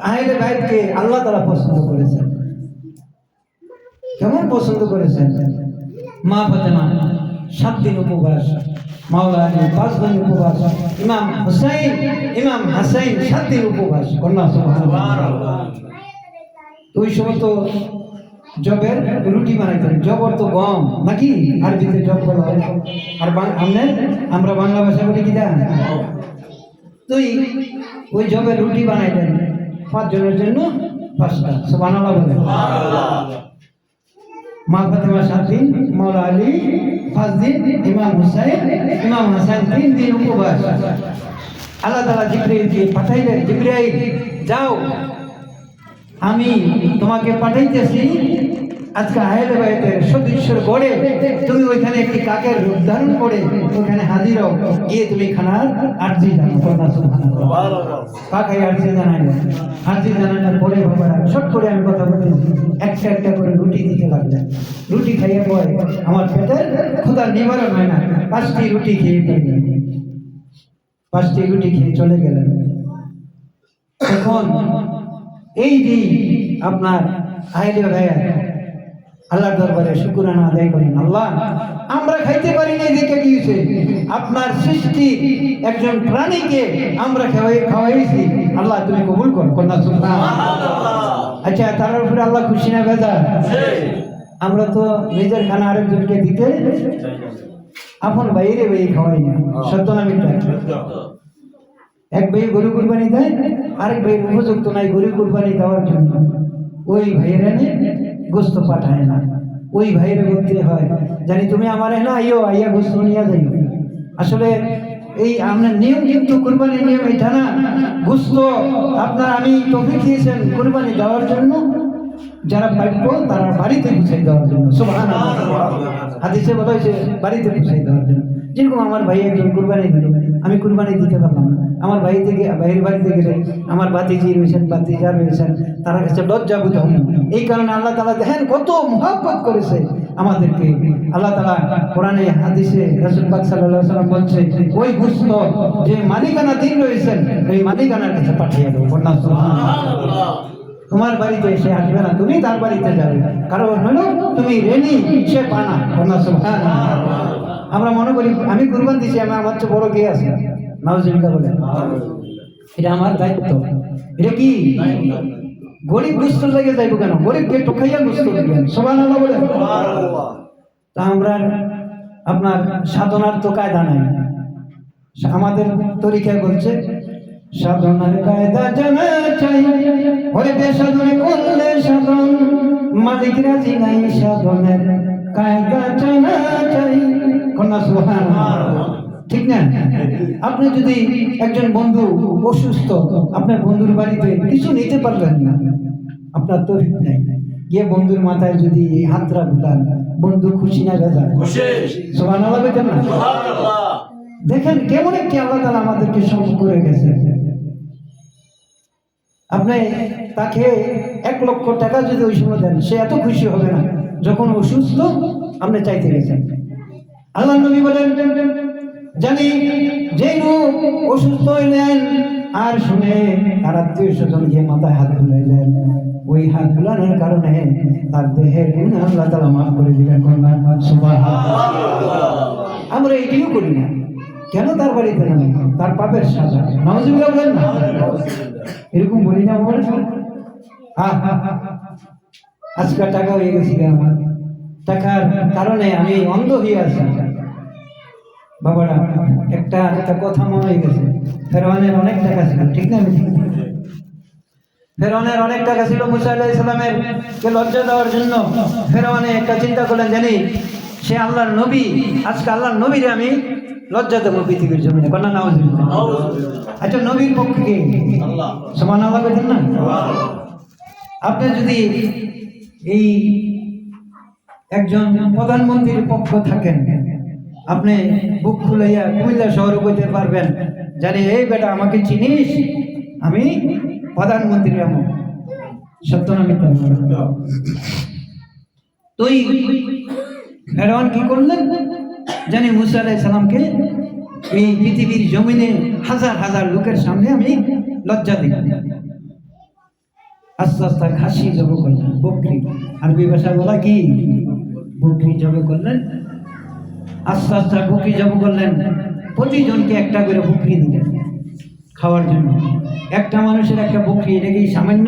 আহলে বাইতকে আল্লাহ তাআলা পছন্দ করেছেন। কেমন পছন্দ করেছেন? মা ফাতেমা 7 দিন উপবাস, মাওলা আলী 5 দিন উপবাস, ইমাম হুসাইন ইমাম হাসাইন 7 দিন উপবাস। কন্যা সুবহানাল্লাহ। ওই সময় তো জবের রুটি বানাইতেন। জব অর্থ গম নাকি, আরবিতে জব বলা হয়। আর আমরা বাংলা ভাষা বলি কি জান? তুই ওই জবের রুটি বানাইতেন 5 জনের জন্য 5টা। সুবহানাল্লাহ বলেন। মা ফাতেমা 7 দিন, মাওলা আলী 5 দিন, ইমাম হুসাইন ইমাম হাসান 3 দিন উপবাস। আল্লাহ তাআলা জিবরাইলকে পাঠাইলেন, জিবরাইল যাও, আমি তোমাকে পাঠাইতেছি আজকে আহলে বাইতের সদস্যর গড়ে, তুমি ওইখানে একটি কাকের রূপ ধারণ করে ওখানে হাজির হও, গিয়ে তুমি খানার আরজি জানো। কাকাই আরজি জানাই না, আরজি জানানোর পরে বাবারা সব করে আমি কথা বলতেছি, একটা একটা করে রুটি দিতে লাগলেন। রুটি খাইয়ে পরে আমার পেটের ক্ষুধা নিবারণ হয় না, 5টি রুটি খেয়ে ফেললেন। 5টি রুটি খেয়ে চলে গেলেন। এখন এই যে আপনার আহলে বাইত আল্লাহর দরবারে শুকরানা আদায় করেন, আল্লাহ আমরা খাইতে পারি না, দেখে দিয়েছে আপনার সৃষ্টি একজন প্রাণীকে আমরা খাওয়াইছি, আল্লাহ তুমি কবুল কর। কন্যা সুবহানাল্লাহ। আচ্ছা, তার উপরে আল্লাহ খুশি না বেজার? আমরা তো নিজের খানা আরেকজনকে দিতে আপন বাইরে খাওয়াই না। সত্য না মিথ্যা? এক ভাই গরু কুরবানি দেয়, আরেক ভাই উপযুক্ত নাই গরু কুরবানি দেওয়ার জন্য, ওই ভাইয়েরা গোস্ত পাঠায় না। ওই ভাইয়েরা বলতে হয়, জানি তুমি আমার না আইয়া গোস্ত নিয়ে যাই। আসলে এই আপনার নিয়ম কিন্তু কুরবানির নিয়ম এটা না। গোস্ত আপনার আমি তৌফিক দিয়েছেন কুরবানি দেওয়ার জন্য, যারা প্রাপ্য তারা বাড়িতে পৌঁছাই দেওয়ার জন্য। সুবহানাল্লাহ। হাদিসে বলা হয়েছে বাড়িতে পৌঁছাই দেওয়ার জন্য। যেরকম আমার ভাই একজন কুরবানি দিল, আমি কুরবানি দিতে পারলাম না, আমার ভাই থেকে ভাইয়ের বাড়িতে গেলে আমার বাতিজি রয়েছেন, বাতিজা রয়েছেন, তারা কাছে লজ্জাবোধ হন। এই কারণে আল্লাহ তাআলা দেখেন কত মহব্বত করেছে আমাদেরকে। আল্লাহ তাআলা কোরআনে হাদিসে রাসূল পাক সাল্লাল্লাহু আলাইহি ওয়াসাল্লাম বলছে, ওই গোশত যে মালিকানা দিন রয়েছেন ওই মালিকানার কাছে পাঠিয়ে দেবো। সুবহানাল্লাহ। তোমার বাড়িতে এসে আসবে না, তুমি তার বাড়িতে যাবে, কারণ হলো তুমি রেনি, সে পানা। সুবহানাল্লাহ। আমরা মনে করি আমি কুরবান দিছি, আমার চেয়ে বড় কে আছে? নাউজুবিল্লাহ বলে। এটা আমার দায়িত্ব। এটা কি গরিব গোস্ত লেগে যাইব কেন? গরিবকে টোকাইয়া গোস্ত দিবেন। সুবহানাল্লাহ বলে। তা আমরা আপনার সাধনার তো কায়দা নাই। আমাদের তরিকায় বলছে সাধনার কায়দা জানা চাই, ওরে বেসাধনে করলে সাধন, মালিক রাজি নাই সাধনের কায়দা জানা চাই। কন্যা সুবহানাল্লাহ। ঠিক না? আপনি যদি একজন বন্ধু অসুস্থ, আপনার বন্ধুর বাড়িতে কিছু নিতে পারলেন না, আপনার তৌফিক নাই, গিয়ে বন্ধুর মাথায় যদি এই হাতটা বুলান, বন্ধু খুশি না বেজার? সুবহানাল্লাহ বলেন না? দেখেন কেমন একটি আল্লাহ তাআলা আমাদেরকে সব করে গেছে। আপনি তাকে 1 লক্ষ টাকা যদি ওই সময় দেন, সে এত খুশি হবে না যখন অসুস্থ আপনি চাইতে গেছেন। আল্লাহ নবী বলেন, জানি যে লোক অসুস্থ হইলেন আর শুনে তার আত্মীয় স্বজন গিয়ে মাথায় হাত বুলাইলেন, ওই হাত বুলানোর কারণে তার দেহের গুনাহ আল্লাহ তাআলা মাফ করে দিবেন। সুবহানাল্লাহ। আমরা এটিও করি না কেন? তার বাড়িতে না, তার পাপের সাজা। নাউজুবিল্লাহ বলেন না? এরকম বলি না আমরা? আজকে টাকা হয়ে গেছি, আমার টাকার কারণে আমি অন্ধ হয়ে আছি। বাবারা একটা কথা মনে হয়ে গেছে, ফেরাউনের অনেক টাকা ছিল, ঠিক না? ফেরাউনের অনেক টাকা ছিল, মুসা আলাইহিস সালামের কে লজ্জা দেওয়ার জন্য ফেরাউনে একটা চিন্তা করলেন, জানি সে আল্লাহর নবী, আজকে আল্লাহর নবীরে আমি লজ্জা দেবো পৃথিবীর জমিনে। কন্যা নাউজুবিল্লাহ। আচ্ছা, নবীর পক্ষে কে? আল্লাহ। সুবহানাল্লাহ বলেন না? আপনি যদি এই একজন প্রধানমন্ত্রীর পক্ষ থাকেন, আপনি বুক খুলাইয়া কুমিল্লা শহরে কইতে পারবেন, জানি এই বেটা আমাকে চিনিস, আমি প্রধানমন্ত্রী। এমন সত্য না মিথ্যা? তুই ফেরাউন কি করলেন? জানি মুসা আলাইহিস সালামকে এই পৃথিবীর জমিনে হাজার হাজার লোকের সামনে আমি লজ্জা দিই। আস্তে আস্তে খাসি জব করলেন, বকরি, আরবি ভাষায় বলা কি বকরি জব করলেন। আস্তে আস্তে বকরি জব করলেন, প্রতিজনকে একটা করে বকরি দিলেন খাওয়ার জন্য। একটা মানুষের একটা বকরি, এটা কি সামান্য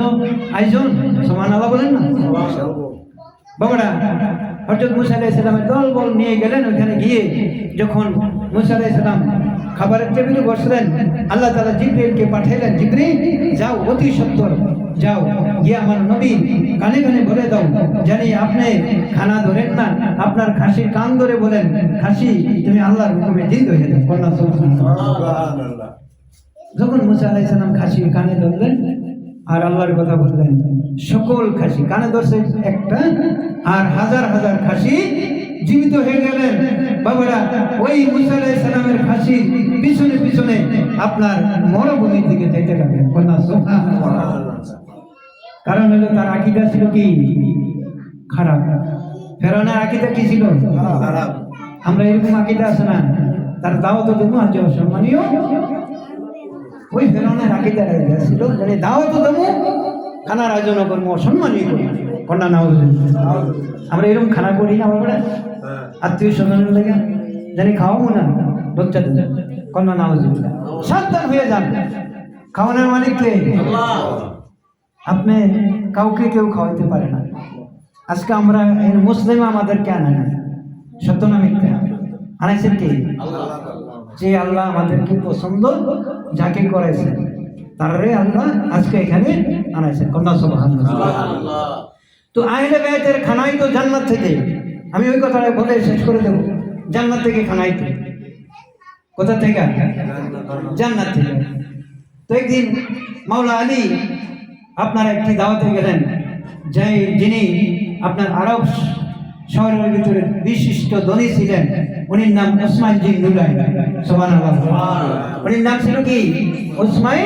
আয়োজন? সুবহানাল্লাহ বলেন না বাবারা। হযরত মুসা আলাইহিস সালামের দল বল নিয়ে গেলেন। ওখানে গিয়ে যখন মুসা আলাইহিস সালাম খাবারের টেবিলে বসলেন, আল্লাহ তাআলা জিবরীলকে পাঠাইলেন, জিবরীল যাও, অতি সত্বর যাও, গিয়ে আমার নবী কানে কানে বলে দাও জানি আপনি খানা ধরেন না, আপনার খাসির কান ধরে বলেন, খাসি তুমি আল্লাহর হুকুমে জিন্দ হয়ে যাও। কন্যা সুবহানাল্লাহ। যখন মুসা আলাইহিস সালাম খাসির কানে ধরলেন আর আল্লাহর কথা বললেন, সকল খাসি কানে ধরছে একটা, আর হাজার হাজার খাসি জীবিত হয়ে গেলেন। বাবারা, ওই মুসা আলাইহিস সালামের খাসি পিছনে পিছনে আপনার মরুভূমির দিকে যাইতে লাগলেন। কন্যা সুবহানাল্লাহ। কারণ হলো তার আকীদা ছিল কি খারাপ। ফেরাউনের আকীদা কি ছিল? খারাপ। আমরা এরকম আকীদা আছে না, তার দাওয়াত দেবো আজ অসম্মানীয়। ওই ফেরাউনের আকীদা ছিল মানে দাওয়াত দেবো, খানার আয়োজন করবো, অসম্মানীয় করবো। কন্যা নাউজুবিল্লাহ। আমরা এরকম খানা করি না বাবা, আত্মীয় স্বজনের লেগে জানি খাওয়াবো না, লজ্জা দেবে। কন্যা নাউজুবিল্লাহ। সাবধান হয়ে যান, খাওয়ানোর মালিক কে? আপনি কাউকে কেউ খাওয়াইতে পারে না। আজকে আমরা মুসলিম আমাদেরকে আনে না, সত্য না মিথ্যা? আনাইছেন কে? যে আল্লাহ আমাদেরকে পছন্দ যাকে করাইছেন তারে আল্লাহ আজকে এখানে আনাইছেন। কন্যা সুবহানাল্লাহ। তো আহলে বাইতের খানাই তো জান্নাত থেকে, আমি ওই কথাটা বলে শেষ করে দেব। জান্নাত থেকে খানাই তো কোথা থেকে? জান্নাত থেকে। তো একদিন মাওলা আলী আপনার একটি দাওয়াতে গেলেন, যিনি আপনার আরব শহরের ভিতরে বিশিষ্ট ধনী ছিলেন। উনির নাম উসমান জিন নুরাইন। সুবহানাল্লাহ। উনির নাম ছিল কি? উসমান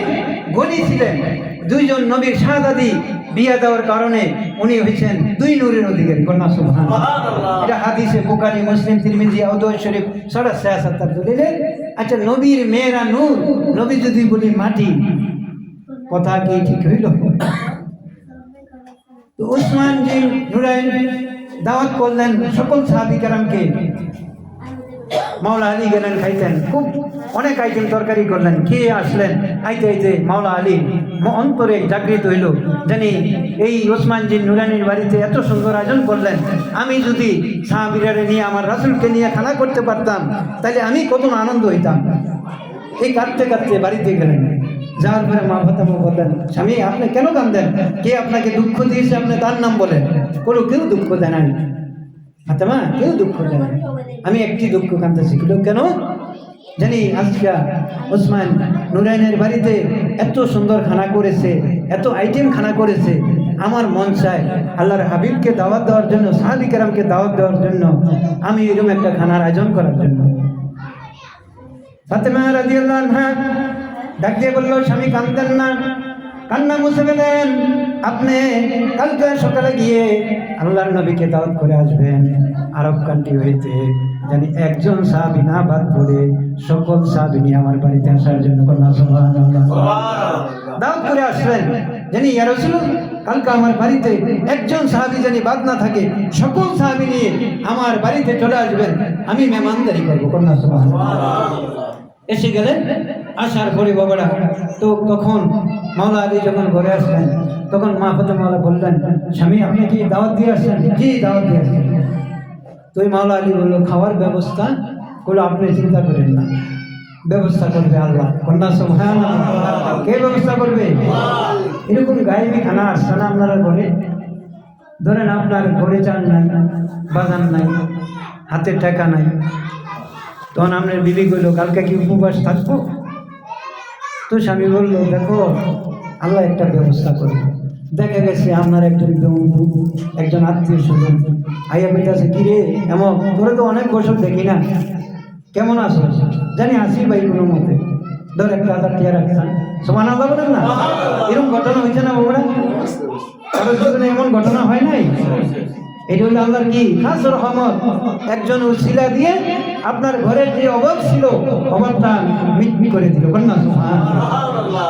গনি ছিলেন। দুইজন নবীর শাহাদাতি বিয়ে দেওয়ার কারণে উনি হয়েছেন দুই নূরের অধিকারী। কন্যা সুবহানাল্লাহ। এটা হাদিসে বুখারী, মুসলিম, তিরমিজি, আবু শরীফ, সারা ৭৬ দলিলে। আচ্ছা, নবীর মেয়েরা নূর, নবী যদি বলি মাটি, কথা কি ঠিক হইল? তো উসমান জিন নুরাইন দাওয়াত করলেন সকল সাহাবী কেরামকে। মাওলা আলী গেলেন খাইতেন, খুব অনেক আইটেম তরকারি করলেন, খেয়ে আসলেন। আইতে আইতে মাওলা আলী অন্তরে জাগৃত হইল, জানি এই ওসমান জিন নুরানির বাড়িতে এত সুন্দর আয়োজন করলেন, আমি যদি সাহাবীরারে নিয়ে আমার রাসূলকে নিয়ে খানা করতে পারতাম তাহলে আমি কত আনন্দ হইতাম। এই কাঁদতে কাঁদতে বাড়িতে গেলেন। যাওয়ার পরে মা ফাতেমা বললেন, স্বামী আপনি কেন কাঁদেন? কে আপনাকে দুঃখ দিয়েছে আপনি তার নাম বলেন। কেউ দুঃখ দেয় নাই ফাতেমা, কেউ দুঃখ দেয় না। আমি একটি দুঃখ কাঁদতেছি। কেন জানি? আজকে ওসমান নুরাইনের বাড়িতে এত সুন্দর খানা করেছে, এত আইটেম খানা করেছে, আমার মন চায় আল্লাহর হাবিবকে দাওয়াত দেওয়ার জন্য, সাহাবী কেরামকে দাওয়াত দেওয়ার জন্য, আমি এরকম একটা খানার আয়োজন করার জন্য। ফাতেমা রাদিয়াল্লাহু আনহা ডাক দিয়ে বলল, স্বামী কাঁদেন না, কান্না মুছে ফেলেন। আপনি কালকে সকালে গিয়ে আল্লাহর নবীকে দাওয়াত করে আসবেন আরব কান্ট্রি হইতে, জানি একজন সাহাবী না বাদ পড়ে সকল সাহাবী নিয়ে আমার বাড়িতে আসার জন্য। কন্যা সুবহানাল্লাহ। দাওয়াত করে আসলেন, জানি ইয়া রাসূলুল্লাহ কালকে আমার বাড়িতে একজন সাহাবী জানি বাদ না থাকে, সকল সাহাবী নিয়ে আমার বাড়িতে চলে আসবেন, আমি মেহমানদারি করবো। কন্যা সুবহানাল্লাহ। এসে গেলেন। আসার পরে বাবারা, তো তখন মাওলা আলী যখন ঘরে আসলেন, তখন মা ফাতেমা বললেন, স্বামী আপনি কি দাওয়াত দিয়ে আসছেন? জি দাওয়াত দিয়ে আসছেন। তো মাওলা আলী বললো, খাওয়ার ব্যবস্থা করলো, আপনি চিন্তা করেন না, ব্যবস্থা করবে আল্লাহ। কন্যা সুবহানাল্লাহ। কে ব্যবস্থা করবে? এরকম গায়েবী খানা আসছে না আপনারা ঘরে? ধরেন আপনার ঘরে চাল নাই, বাজার নাই, হাতে টাকা নাই, তখন আপনার বিবি কইল কালকে কি উপবাস থাকবো? তো স্বামী বললো, দেখো আল্লাহ একটা ব্যবস্থা করবে। দেখা গেছে আপনার একজন আত্মীয় স্বজন আইয়া পেতেছে, কিরে এমন তোরে তো অনেক বছর দেখি না, কেমন আছো? জানি আসি ভাই কোনো মতে, ধর একটা 1000 টাকা রাখছেন। সুবহানাল্লাহ বলেন না? এরকম ঘটনা হয়েছে না বাবুরা? কারো জীবনে এমন ঘটনা হয় নাই? এটা হলো আল্লাহর কি খাস রহমত। একজন উসিলা দিয়ে আপনার ঘরের যে অভাব ছিল, অভাবটা মিটমি করে দিল। কন্যা সুবহানাল্লাহ।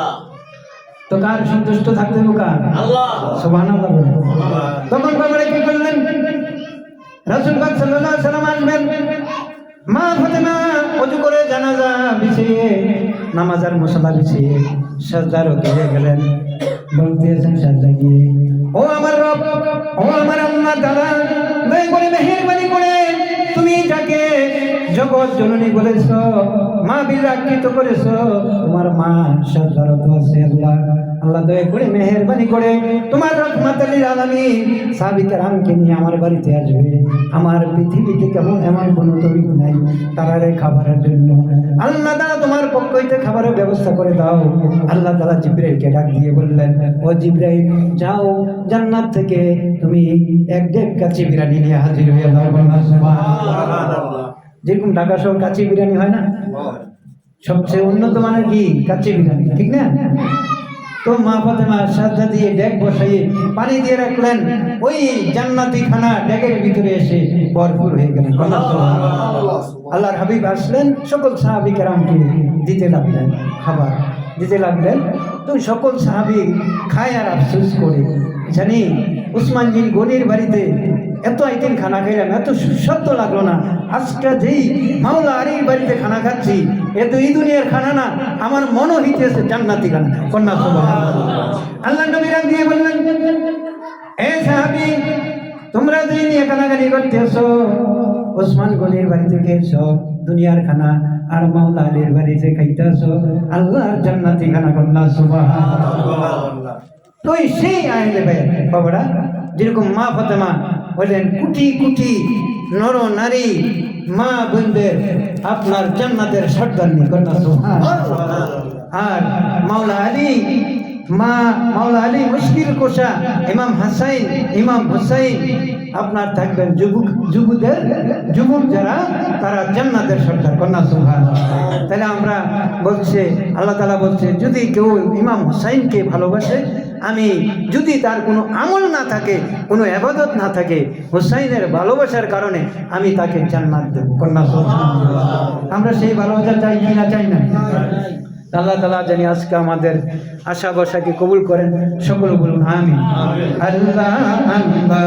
তো কার সন্তুষ্ট থাকতে হবে? কার? আল্লাহ। সুবহানাল্লাহ বলেন। তখন বাবারা কি করলেন? রাসূল পাক সাল্লাল্লাহু আলাইহি ওয়াসাল্লাম আসবেন, মা ফাতেমা ওযু করে জানাজা বিছিয়ে নামাজের মুসল্লা বিছিয়ে সাজদার হয়ে গেলেন। বলতেছেন সাজদা গিয়ে, ও আমার রব, ও আমার আল্লাহ তাআলা, দয়া করে মেহেরবানি করে তুমি যাকে জগৎ জননী বলেছ, মা বিরাকৃত করেছ, তোমার মা সাজদারত আছে আল্লাহ। আল্লাহ দয়া করে মেহেরবানি করে তোমার রহমাতুল লিল আলামিন সাহাবী কেরামকে নিয়ে আমার বাড়িতে আসবে। আমার পৃথিবীতে কেমন এমন কোনো তরিক নাই তারারে খাবারের জন্য। আল্লাহ তাআলা তোমার পক্ষ হইতে খাবারের ব্যবস্থা করে দাও। আল্লাহ তাআলা জিবরাইলকে ডাক দিয়ে বললেন, ও জিবরাইল, যাও জান্নাত থেকে তুমি এক দেড় কাচি বিরিয়ানি নিয়ে হাজির হয়ে যাও। সুবহানাল্লাহ। যেরকম ঢাকা শহর কাচি বিরিয়ানি হয় না, সবচেয়ে উন্নত মানের কি কাচি বিরিয়ানি, ঠিক না? তো মা ফাতেমা সাজদা দিয়ে ডেক বসাইয়ে পানি দিয়ে রাখলেন, ওই জান্নাতি খানা ডেকের ভিতরে এসে ভরপুর হয়ে গেলেন। আল্লাহর হাবিব আসলেন, সকল সাহাবী কেরামকে দিতে লাগলেন, খাবার দিতে লাগলেন। তো সকল সাহাবী খায় আর আফসোস করে, জানি উসমান বিন গনির বাড়িতে এত আইটেম খানা খাইলাম, এত সুস্বাদু লাগলো না। আজকে যেই মাওলা আলীর বাড়িতে খানা খাচ্ছি, এ তো এই দুনিয়ার খানা না, আমার মনও হইতেছে জান্নাতি খানা। কন্যা সুবহানাল্লাহ। আল্লাহ নবী রাগ দিয়ে বললেন, এ সাহাবী, তোমরা যে নিয়ে কানাকানি করতেছো, ওসমান গনির বাড়িতে খেয়েছো দুনিয়ার খানা, আর মাওলা আলীর বাড়িতে খাইতেছো আল্লাহর জান্নাতি খানা। কন্যা সুবহানাল্লাহ। তো সেই আইলে ভাই বাবারা, যেরকম মা ফাতেমা বললেন, কোটি কোটি নর নারী মা বোনদের আপনার জান্নাতের সর্দারনি। কন্যা সুবহানাল্লাহ। আর মাওলা আলী, মাওলা আলী মুশকিল কোষা, ইমাম হাসাইন, ইমাম হুসাইন আপনার থাকবেন যুবক যারা, তারা জান্নাতের সর্দার। কন্যা সুবহানাল্লাহ। তাহলে আমরা বলছে, আল্লাহ তাআলা বলছে, যদি কেউ ইমাম হুসাইনকে ভালোবাসে, আমি যদি তার কোনো আমল না থাকে, কোনো ইবাদত না থাকে, হুসাইনের ভালোবাসার কারণে আমি তাকে জান্নাত দেব। কন্যা সুবহানাল্লাহ। আমরা সেই ভালোবাসা চাই কি না? চাই না? আল্লাহ তাআলা জানি আজকে আমাদের আশা বসাকে কবুল করেন। সকলে বলুন আমিন। আল্লাহ আল্লাহ।